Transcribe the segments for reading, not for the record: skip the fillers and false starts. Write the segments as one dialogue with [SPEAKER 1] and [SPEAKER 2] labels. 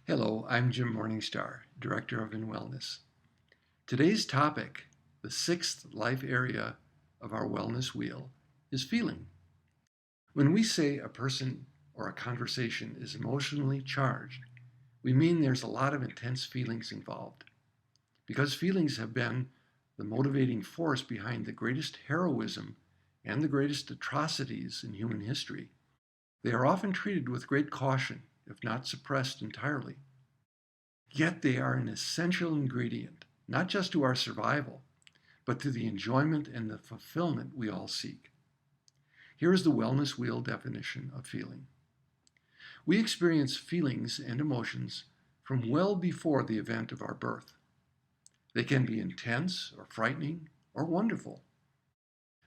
[SPEAKER 1] Hello, I'm Jim Morningstar, Director of Wellness. Today's topic, the sixth life area of our wellness wheel, is feeling. When we say a person or a conversation is emotionally charged, we mean there's a lot of intense feelings involved. Because feelings have been the motivating force behind the greatest heroism and the greatest atrocities in human history, they are often treated with great caution, if not suppressed entirely. Yet they are an essential ingredient, not just to our survival, but to the enjoyment and the fulfillment we all seek. Here is the wellness wheel definition of feeling. We experience feelings and emotions from well before the event of our birth. They can be intense or frightening or wonderful.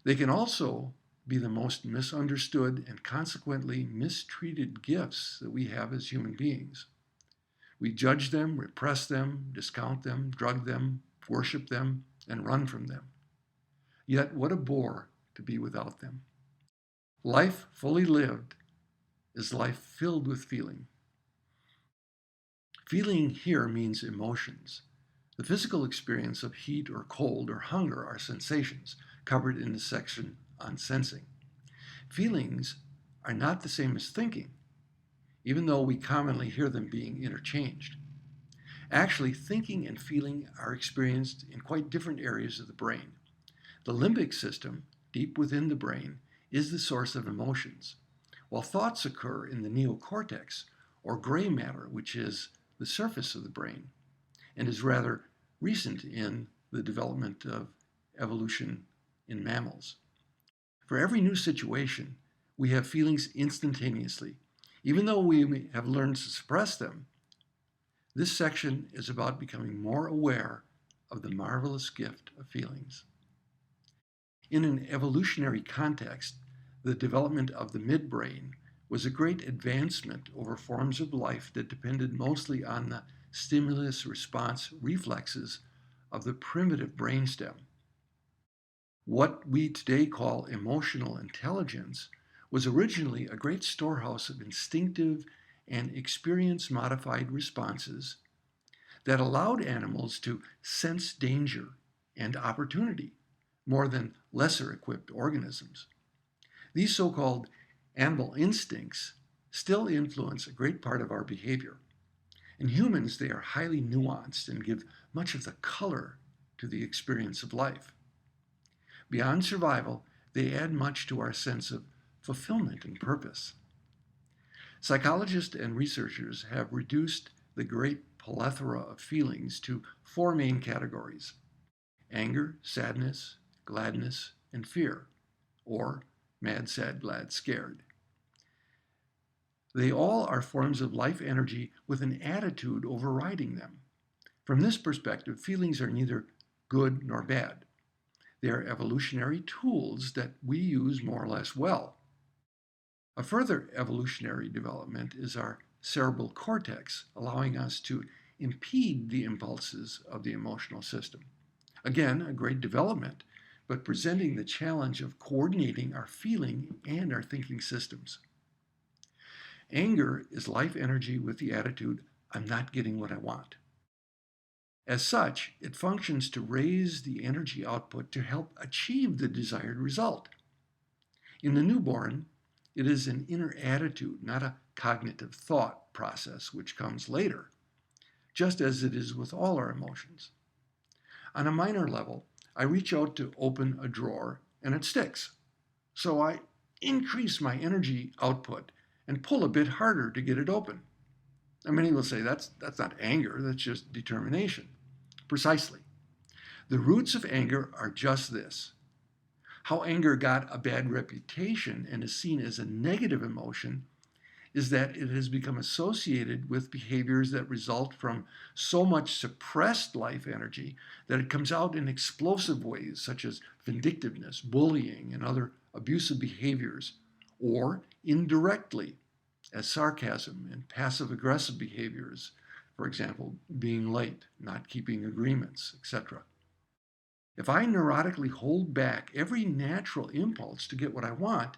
[SPEAKER 1] They can also be the most misunderstood and consequently mistreated gifts that we have as human beings. We judge them, repress them, discount them, drug them, worship them, and run from them. Yet what a bore to be without them. Life fully lived is life filled with feeling. Feeling here means emotions. The physical experience of heat or cold or hunger are sensations covered in the section on sensing. Feelings are not the same as thinking, even though we commonly hear them being interchanged. Actually, thinking and feeling are experienced in quite different areas of the brain. The limbic system, deep within the brain, is the source of emotions, while thoughts occur in the neocortex, or gray matter, which is the surface of the brain, and is rather recent in the development of evolution in mammals. For every new situation, we have feelings instantaneously. Even though we have learned to suppress them, this section is about becoming more aware of the marvelous gift of feelings. In an evolutionary context, the development of the midbrain was a great advancement over forms of life that depended mostly on the stimulus response reflexes of the primitive brainstem. What we today call emotional intelligence was originally a great storehouse of instinctive and experience-modified responses that allowed animals to sense danger and opportunity more than lesser equipped organisms. These so-called animal instincts still influence a great part of our behavior. In humans, they are highly nuanced and give much of the color to the experience of life. Beyond survival, they add much to our sense of fulfillment and purpose. Psychologists and researchers have reduced the great plethora of feelings to four main categories: anger, sadness, gladness, and fear, or mad, sad, glad, scared. They all are forms of life energy with an attitude overriding them. From this perspective, feelings are neither good nor bad. They are evolutionary tools that we use more or less well. A further evolutionary development is our cerebral cortex, allowing us to impede the impulses of the emotional system. Again, a great development, but presenting the challenge of coordinating our feeling and our thinking systems. Anger is life energy with the attitude, I'm not getting what I want. As such, it functions to raise the energy output to help achieve the desired result. In the newborn, it is an inner attitude, not a cognitive thought process, which comes later, just as it is with all our emotions. On a minor level, I reach out to open a drawer and it sticks. So I increase my energy output and pull a bit harder to get it open. And many will say that's not anger, that's just determination. Precisely. The roots of anger are just this. How anger got a bad reputation and is seen as a negative emotion is that it has become associated with behaviors that result from so much suppressed life energy that it comes out in explosive ways such as vindictiveness, bullying, and other abusive behaviors, or indirectly as sarcasm and passive-aggressive behaviors, for example, being late, not keeping agreements, etc. If I neurotically hold back every natural impulse to get what I want,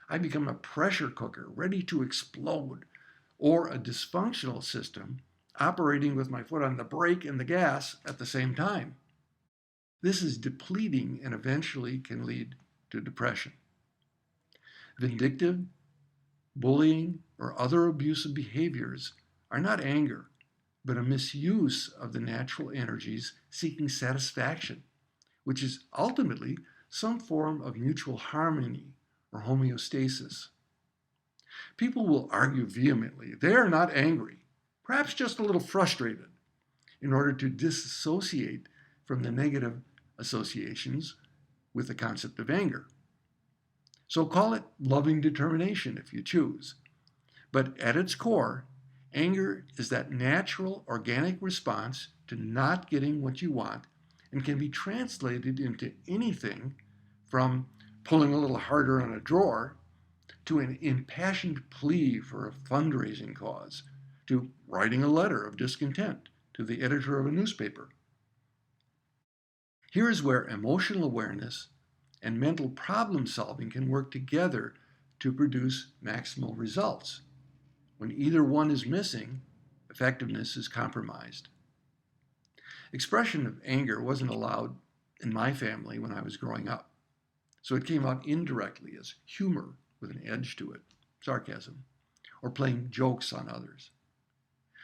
[SPEAKER 1] I become a pressure cooker ready to explode, or a dysfunctional system operating with my foot on the brake and the gas at the same time. This is depleting and eventually can lead to depression. Vindictive, bullying, or other abusive behaviors are not anger, but a misuse of the natural energies seeking satisfaction, which is ultimately some form of mutual harmony or homeostasis. People will argue vehemently. They are not angry, perhaps just a little frustrated, in order to disassociate from the negative associations with the concept of anger. So call it loving determination if you choose. But at its core, anger is that natural, organic response to not getting what you want and can be translated into anything from pulling a little harder on a drawer to an impassioned plea for a fundraising cause, to writing a letter of discontent to the editor of a newspaper. Here is where emotional awareness and mental problem solving can work together to produce maximal results. When either one is missing, effectiveness is compromised. Expression of anger wasn't allowed in my family when I was growing up, so it came out indirectly as humor with an edge to it, sarcasm, or playing jokes on others.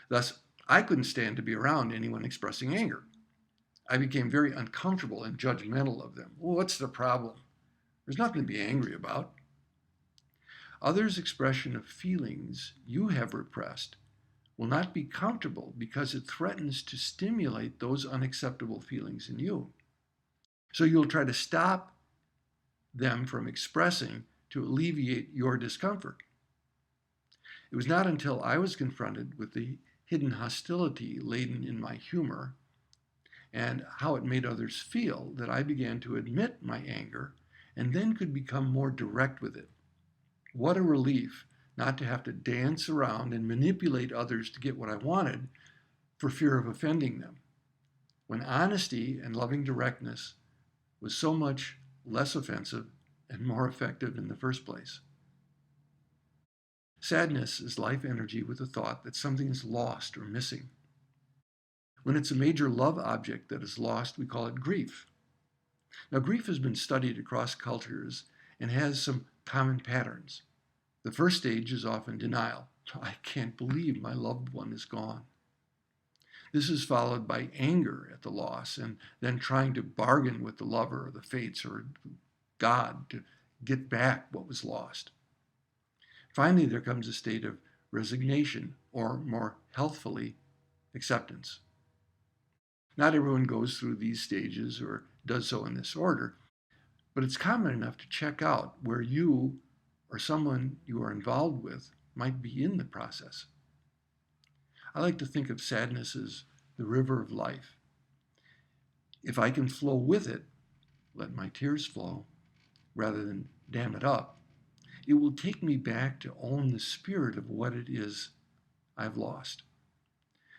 [SPEAKER 1] Thus, I couldn't stand to be around anyone expressing anger. I became very uncomfortable and judgmental of them. Well, what's the problem? There's nothing to be angry about. Others' expression of feelings you have repressed will not be comfortable because it threatens to stimulate those unacceptable feelings in you. So you'll try to stop them from expressing to alleviate your discomfort. It was not until I was confronted with the hidden hostility laden in my humor and how it made others feel that I began to admit my anger and then could become more direct with it. What a relief not to have to dance around and manipulate others to get what I wanted for fear of offending them, when honesty and loving directness was so much less offensive and more effective in the first place. Sadness is life energy with the thought that something is lost or missing. When it's a major love object that is lost, we call it grief. Now, grief has been studied across cultures and has some common patterns. The first stage is often denial. I can't believe my loved one is gone. This is followed by anger at the loss and then trying to bargain with the lover or the fates or God to get back what was lost. Finally, there comes a state of resignation, or more healthfully, acceptance. Not everyone goes through these stages or does so in this order, but it's common enough to check out where you or someone you are involved with might be in the process. I like to think of sadness as the river of life. If I can flow with it, let my tears flow, rather than dam it up, it will take me back to own the spirit of what it is I've lost.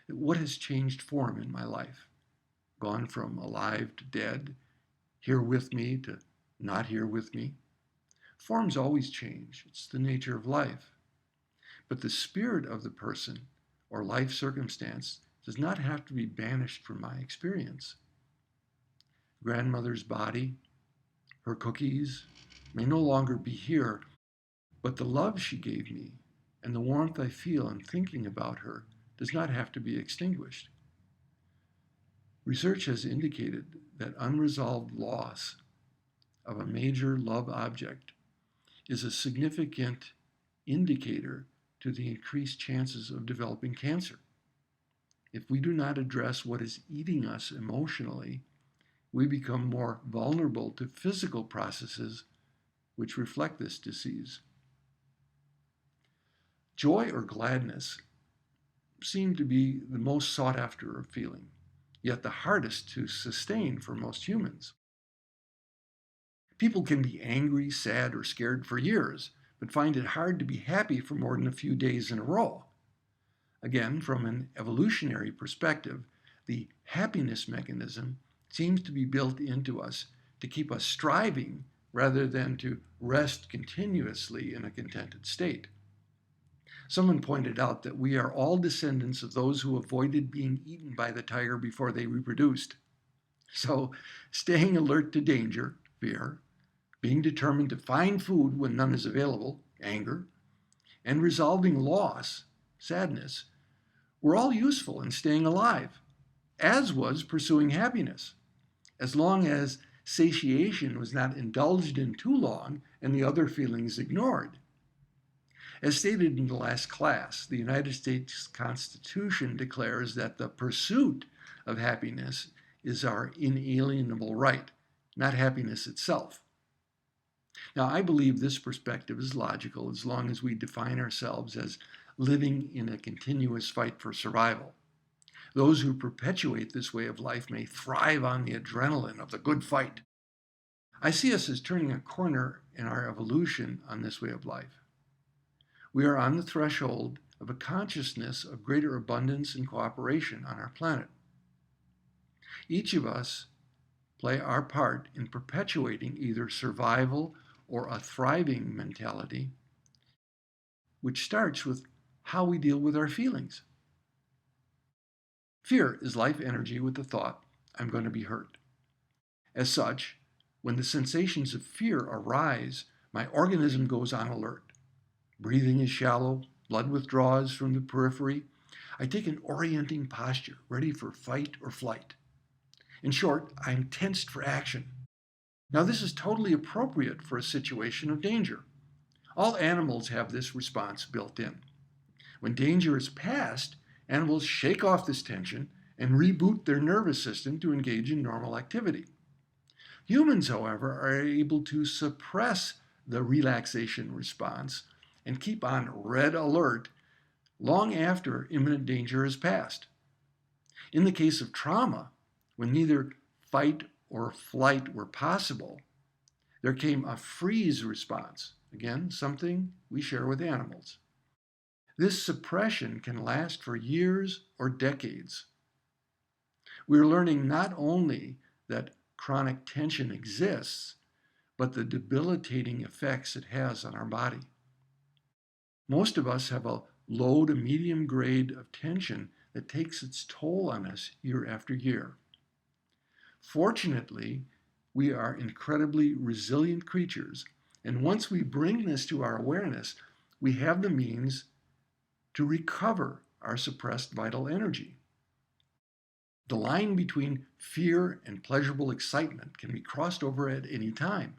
[SPEAKER 1] What has changed form in my life? Gone from alive to dead, here with me to not here with me? Forms always change. It's the nature of life. But the spirit of the person or life circumstance does not have to be banished from my experience. Grandmother's body, her cookies, may no longer be here, but the love she gave me and the warmth I feel in thinking about her does not have to be extinguished. Research has indicated that unresolved loss of a major love object is a significant indicator to the increased chances of developing cancer. If we do not address what is eating us emotionally, we become more vulnerable to physical processes which reflect this disease. Joy or gladness seem to be the most sought after feeling, yet the hardest to sustain for most humans. People can be angry, sad, or scared for years, but find it hard to be happy for more than a few days in a row. Again, from an evolutionary perspective, the happiness mechanism seems to be built into us to keep us striving rather than to rest continuously in a contented state. Someone pointed out that we are all descendants of those who avoided being eaten by the tiger before they reproduced. So, staying alert to danger, fear, being determined to find food when none is available, anger, and resolving loss, sadness, were all useful in staying alive, as was pursuing happiness, as long as satiation was not indulged in too long and the other feelings ignored. As stated in the last class, the United States Constitution declares that the pursuit of happiness is our inalienable right, not happiness itself. Now, I believe this perspective is logical as long as we define ourselves as living in a continuous fight for survival. Those who perpetuate this way of life may thrive on the adrenaline of the good fight. I see us as turning a corner in our evolution on this way of life. We are on the threshold of a consciousness of greater abundance and cooperation on our planet. Each of us play our part in perpetuating either survival or a thriving mentality, which starts with how we deal with our feelings. Fear is life energy with the thought, I'm going to be hurt. As such, when the sensations of fear arise, my organism goes on alert. Breathing is shallow, blood withdraws from the periphery. I take an orienting posture, ready for fight or flight. In short, I am tensed for action. Now, this is totally appropriate for a situation of danger. All animals have this response built in. When danger is past, animals shake off this tension and reboot their nervous system to engage in normal activity. Humans, however, are able to suppress the relaxation response and keep on red alert long after imminent danger has passed. In the case of trauma, when neither fight or flight were possible, there came a freeze response, again, something we share with animals. This suppression can last for years or decades. We're learning not only that chronic tension exists, but the debilitating effects it has on our body. Most of us have a low to medium grade of tension that takes its toll on us year after year. Fortunately, we are incredibly resilient creatures, and once we bring this to our awareness, we have the means to recover our suppressed vital energy. The line between fear and pleasurable excitement can be crossed over at any time.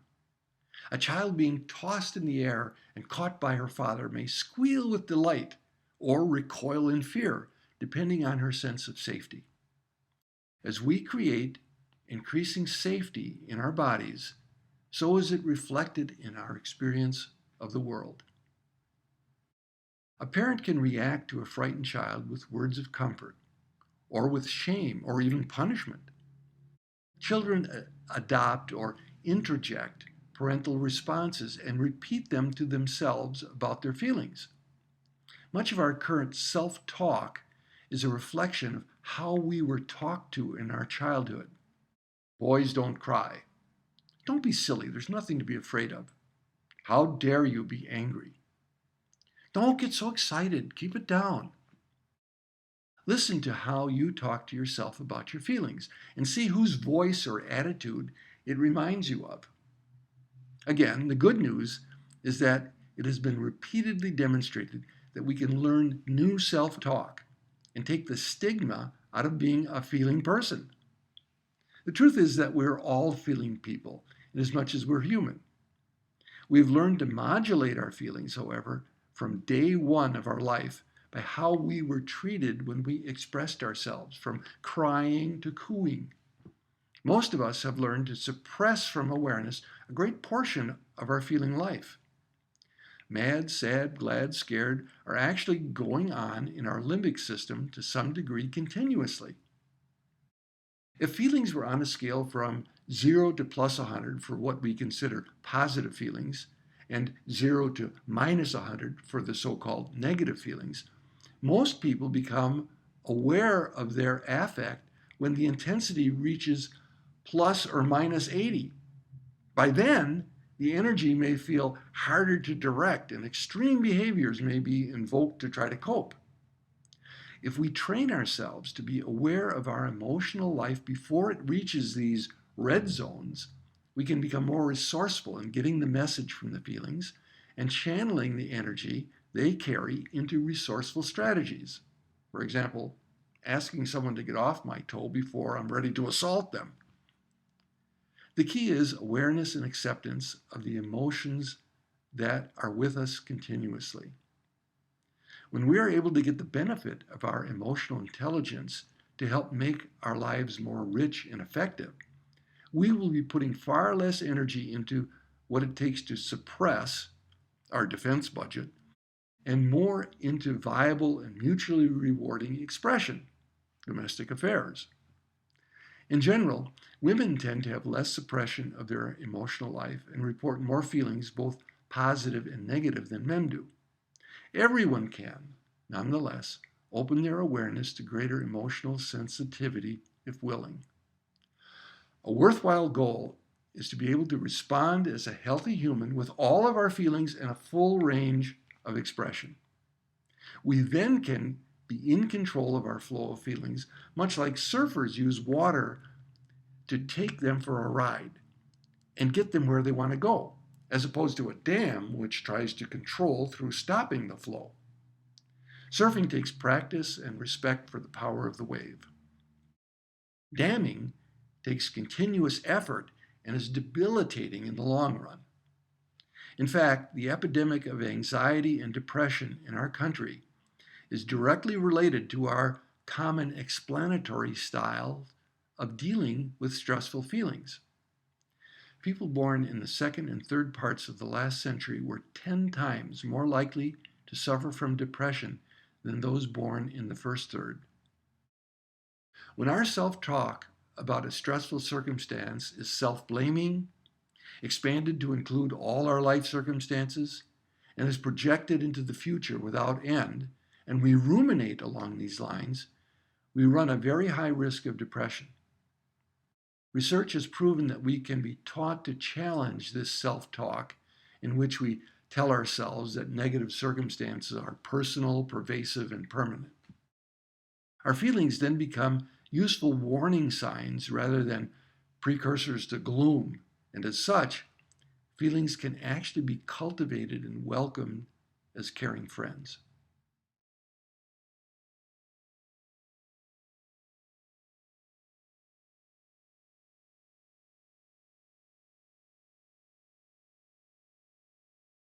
[SPEAKER 1] A child being tossed in the air and caught by her father may squeal with delight or recoil in fear, depending on her sense of safety. As we create increasing safety in our bodies, so is it reflected in our experience of the world. A parent can react to a frightened child with words of comfort, or with shame, or even punishment. Children adopt or interject parental responses and repeat them to themselves about their feelings. Much of our current self-talk is a reflection of how we were talked to in our childhood. Boys don't cry. Don't be silly, there's nothing to be afraid of. How dare you be angry? Don't get so excited, keep it down. Listen to how you talk to yourself about your feelings and see whose voice or attitude it reminds you of. Again, the good news is that it has been repeatedly demonstrated that we can learn new self-talk and take the stigma out of being a feeling person. The truth is that we're all feeling people in as much as we're human. We've learned to modulate our feelings, however, from day one of our life by how we were treated when we expressed ourselves, from crying to cooing. Most of us have learned to suppress from awareness a great portion of our feeling life. Mad, sad, glad, scared are actually going on in our limbic system to some degree continuously. If feelings were on a scale from 0 to plus 100 for what we consider positive feelings, and 0 to minus 100 for the so-called negative feelings, most people become aware of their affect when the intensity reaches plus or minus 80. By then, The energy may feel harder to direct, and extreme behaviors may be invoked to try to cope. If we train ourselves to be aware of our emotional life before it reaches these red zones, we can become more resourceful in getting the message from the feelings and channeling the energy they carry into resourceful strategies. For example, asking someone to get off my toe before I'm ready to assault them. The key is awareness and acceptance of the emotions that are with us continuously. When we are able to get the benefit of our emotional intelligence to help make our lives more rich and effective, we will be putting far less energy into what it takes to suppress our defense budget and more into viable and mutually rewarding expression, domestic affairs. In general, women tend to have less suppression of their emotional life and report more feelings, both positive and negative, than men do. Everyone can, nonetheless, open their awareness to greater emotional sensitivity if willing. A worthwhile goal is to be able to respond as a healthy human with all of our feelings and a full range of expression. We then can be in control of our flow of feelings, much like surfers use water to take them for a ride and get them where they want to go, as opposed to a dam which tries to control through stopping the flow. Surfing takes practice and respect for the power of the wave. Damming takes continuous effort and is debilitating in the long run. In fact, the epidemic of anxiety and depression in our country is directly related to our common explanatory style of dealing with stressful feelings. People born in the second and third parts of the last century were 10 times more likely to suffer from depression than those born in the first third. When our self-talk about a stressful circumstance is self-blaming, expanded to include all our life circumstances, and is projected into the future without end, and we ruminate along these lines, we run a very high risk of depression. Research has proven that we can be taught to challenge this self-talk in which we tell ourselves that negative circumstances are personal, pervasive, and permanent. Our feelings then become useful warning signs rather than precursors to gloom, and as such, feelings can actually be cultivated and welcomed as caring friends.